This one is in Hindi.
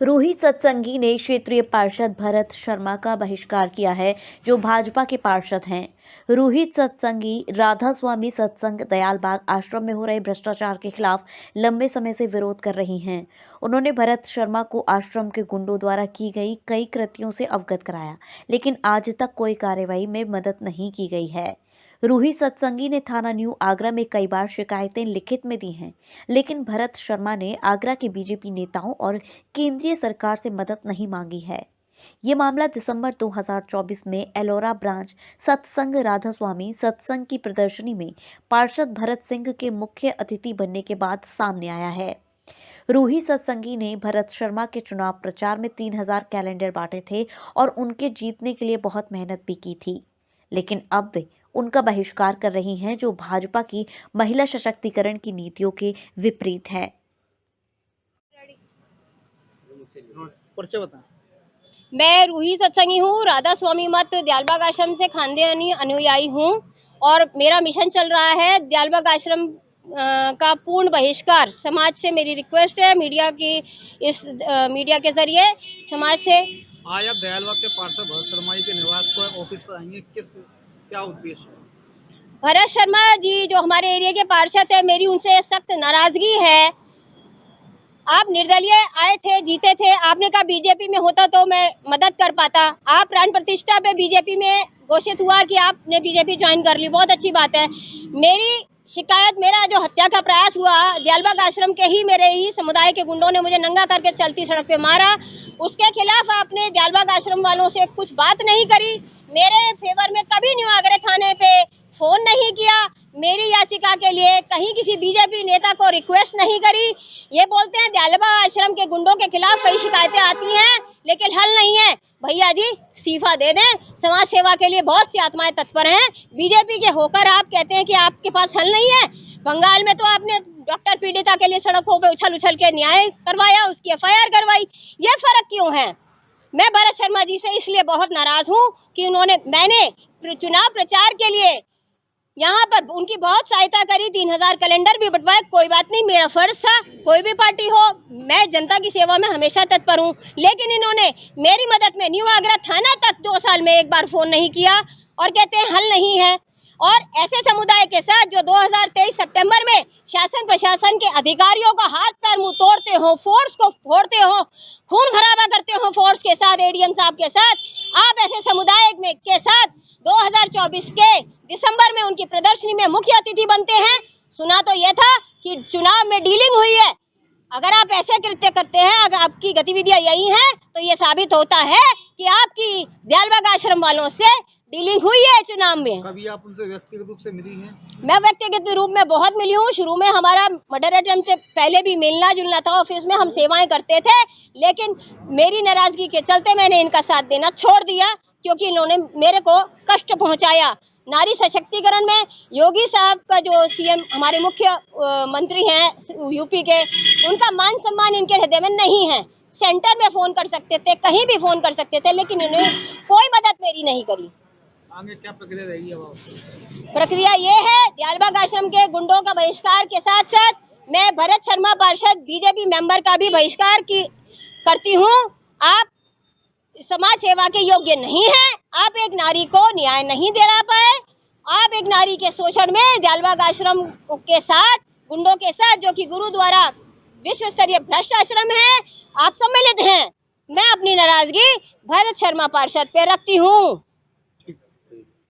रूही सत्संगी ने क्षेत्रीय पार्षद भरत शर्मा का बहिष्कार किया है, जो भाजपा के पार्षद हैं। रूही सत्संगी राधा स्वामी सत्संग दयालबाग आश्रम में हो रहे भ्रष्टाचार के खिलाफ लंबे समय से विरोध कर रही हैं। उन्होंने भरत शर्मा को आश्रम के गुंडों द्वारा की गई कई कृत्यों से अवगत कराया, लेकिन आज तक कोई कार्रवाई में मदद नहीं की गई है। रूही सत्संगी ने थाना न्यू आगरा में कई बार शिकायतें लिखित में दी हैं, लेकिन भरत शर्मा ने आगरा के बीजेपी नेताओं और केंद्रीय सरकार से मदद नहीं मांगी है। ये मामला दिसंबर 2024 में एलोरा ब्रांच सत्संग राधा स्वामी सत्संग की प्रदर्शनी में पार्षद भरत सिंह के मुख्य अतिथि बनने के बाद सामने आया है। रूही सत्संगी ने भरत शर्मा के चुनाव प्रचार में 3000 कैलेंडर बांटे थे और उनके जीतने के लिए बहुत मेहनत भी की थी, लेकिन अब वे उनका बहिष्कार कर रही हैं, जो भाजपा की महिला सशक्तिकरण की नीतियों के विपरीत है। मैं रूही सत्संगी हूँ, राधा स्वामी मत दयालबाग आश्रम से खानदानी अनुयायी हूँ और मेरा मिशन चल रहा है दयालबाग आश्रम का पूर्ण बहिष्कार। समाज से मेरी रिक्वेस्ट है, मीडिया के जरिए समाज से। आज आप दयालबाग के पार्षद भरत शर्मा जी के निवास पर ऑफिस पर आएंगे, क्या उद्देश्य? भरत शर्मा जी जो हमारे एरिया के पार्षद है, मेरी उनसे सख्त नाराजगी है। आप निर्दलीय आए थे, जीते थे, आपने कहा बीजेपी में होता तो मैं मदद कर पाता। आप प्राण प्रतिष्ठा पे बीजेपी में घोषित हुआ कि आपने बीजेपी ज्वाइन कर ली, बहुत अच्छी बात है। मेरी शिकायत, मेरा जो हत्या का प्रयास हुआ, दयालबाग आश्रम के ही मेरे ही समुदाय के गुंडों ने मुझे नंगा करके चलती सड़क पे मारा। उसके खिलाफ आपने दयालबाग आश्रम वालों से कुछ बात नहीं करी। मेरे फेवर में कभी न्यू आगरा थाने पे फोन नहीं किया, मेरी याचिका के लिए कहीं किसी बीजेपी नेता को रिक्वेस्ट नहीं करी। ये बोलते हैं दयालबाग आश्रम के गुंडों के खिलाफ कई शिकायतें आती हैं, लेकिन हल नहीं है। भैया जी इस्तीफा दे दें, समाज सेवा के लिए बहुत सी आत्माएं तत्पर हैं। बीजेपी के होकर आप कहते हैं कि आपके पास हल नहीं है। बंगाल में तो आपने डॉक्टर पीड़िता के लिए सड़कों पे उछल उछल के न्याय करवाया, उसकी FIR करवाई। ये फर्क क्यों है? मैं भरत शर्मा जी से इसलिए बहुत नाराज हूँ कि मैंने चुनाव प्रचार के लिए यहाँ पर उनकी बहुत सहायता करी, 3000 कैलेंडर भी बंटवाए। कोई बात नहीं, मेरा फर्ज था, कोई भी पार्टी हो, मैं जनता की सेवा में हमेशा तत्पर हूँ। लेकिन इन्होंने मेरी मदद में न्यू आगरा थाना तक 2 साल में एक बार फोन नहीं किया और कहते हैं हल नहीं है। और ऐसे समुदाय के साथ जो 2023 सितंबर में शासन प्रशासन के अधिकारियों का हाथ पैर मुंह तोड़ते हो, फोर्स को फोड़ते हो, खून खराबा करते हो फोर्स के साथ, ADM साहब के साथ, आप ऐसे समुदाय में के साथ 2024 के दिसंबर में उनकी प्रदर्शनी में मुख्य अतिथि बनते हैं। सुना तो यह था कि चुनाव में डीलिंग हुई है। अगर आप ऐसे कृत्य करते हैं, अगर आपकी गतिविधियां यही हैं, तो ये साबित होता है कि आपकी दयालबाग आश्रम वालों से डीलिंग हुई है चुनाव में। कभी आप उनसे व्यक्तिगत रूप से मिली हैं? मैं व्यक्तिगत रूप में बहुत मिली हूँ। शुरू में हमारा मॉडरेटर से पहले भी मिलना जुलना था, ऑफिस में हम सेवाएं करते थे, लेकिन मेरी नाराजगी के चलते मैंने इनका साथ देना छोड़ दिया, क्योंकि इन्होंने मेरे को कष्ट पहुंचाया। नारी सशक्तिकरण में योगी साहब का जो CM हमारे मुख्य मंत्री हैं यूपी के, उनका मान सम्मान इनके हृदय में नहीं है। सेंटर में फोन कर सकते थे, कहीं भी फोन कर सकते थे, लेकिन इन्होंने कोई मदद मेरी नहीं करी। आगे क्या प्रक्रिया रहेगी? अब प्रक्रिया ये है, दयालबाग आश्रम के गुंडों का बहिष्कार के साथ साथ मैं भरत शर्मा पार्षद बीजेपी मेंबर का भी बहिष्कार करती हूँ। आप समाज सेवा के योग्य नहीं है, आप एक नारी को न्याय नहीं दिला पाए, आप एक नारी के शोषण में दयालबाग आश्रम के साथ, गुंडों के साथ, जो कि गुरु द्वारा विश्व स्तरीय भ्रष्ट आश्रम है, आप सम्मिलित हैं। मैं अपनी नाराजगी भरत शर्मा पार्षद पे रखती हूँ।